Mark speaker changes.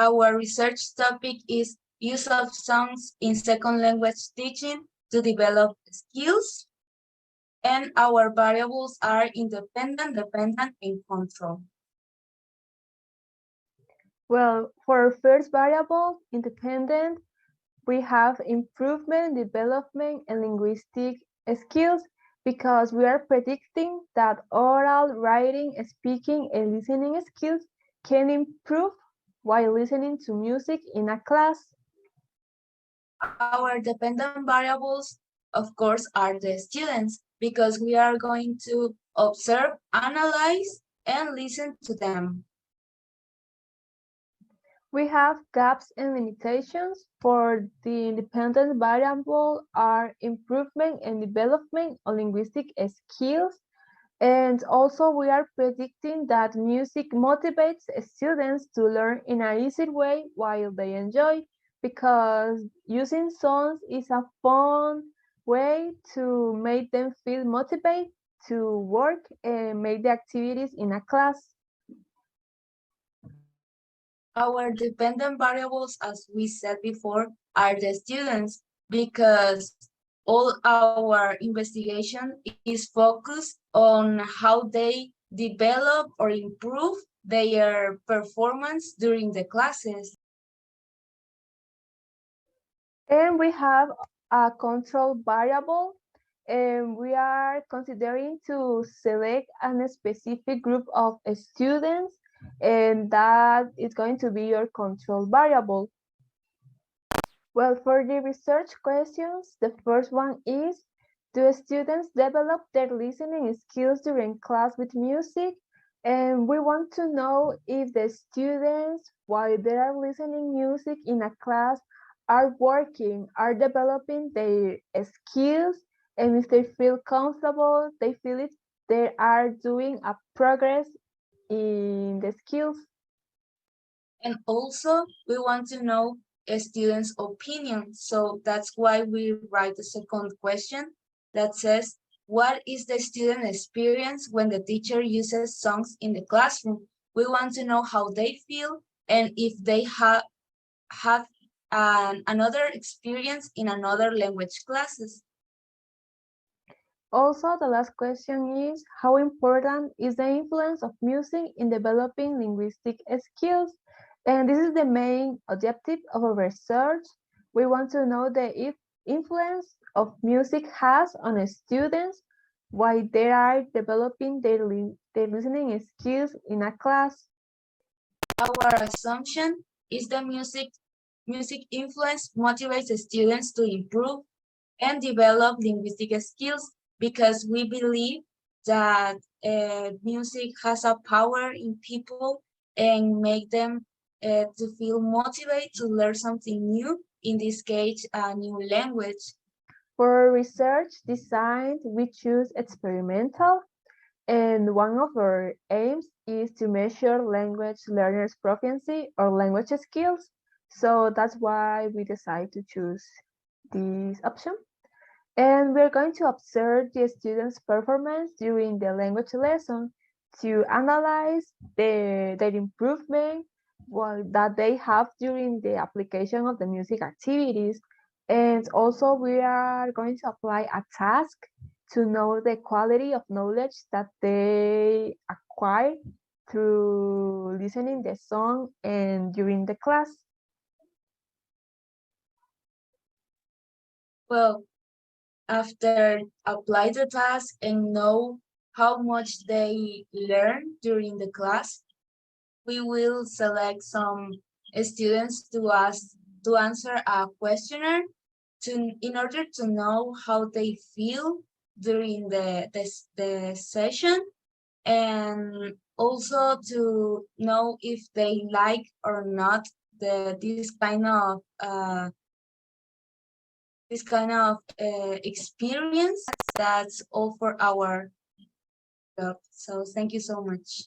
Speaker 1: Our research topic is use of songs in second language teaching to develop skills. And our variables are independent, dependent, and control.
Speaker 2: Well, for our first variable, independent, we have improvement, development, and linguistic skills because we are predicting that oral, writing, speaking, and listening skills can improve while listening to music in a class.
Speaker 1: Our dependent variables, of course, are the students because we are going to observe, analyze, and listen to them.
Speaker 2: We have gaps and limitations. For the independent variable are improvement and development of linguistic skills. And also we are predicting that music motivates students to learn in an easy way while they enjoy, because using songs is a fun way to make them feel motivated to work and make the activities in a class.
Speaker 1: Our dependent variables, as we said before, are the students because all our investigation is focused on how they develop or improve their performance during the classes.
Speaker 2: And we have a control variable, and we are considering to select a specific group of students, and that is going to be your control variable. Well, for the research questions, the first one is, do students develop their listening skills during class with music? And we want to know if the students, while they are listening music in a class, are working, are developing their skills, and if they feel comfortable, they feel it, they are doing a progress in the skills.
Speaker 1: And also, we want to know a student's opinion. So that's why we write the second question that says, what is the student experience when the teacher uses songs in the classroom? We want to know how they feel and if they have another experience in another language classes.
Speaker 2: Also, the last question is, how important is the influence of music in developing linguistic skills? And this is the main objective of our research. We want to know the influence of music has on students while they are developing their listening skills in a class.
Speaker 1: Our assumption is the music influence motivates students to improve and develop linguistic skills because we believe that music has a power in people and make them to feel motivated to learn something new, in this case, a new language.
Speaker 2: For research design, we choose experimental, and one of our aims is to measure language learners' proficiency or language skills. So that's why we decide to choose this option. And we're going to observe the students' performance during the language lesson to analyze their improvement that they have during the application of the music activities. And also we are going to apply a task to know the quality of knowledge that they acquire through listening the song and during the class.
Speaker 1: Well, after apply the task and know how much they learn during the class, we will select some students to answer a questionnaire in order to know how they feel during the session, and also to know if they like or not this kind of experience. That's all for our job. So thank you so much.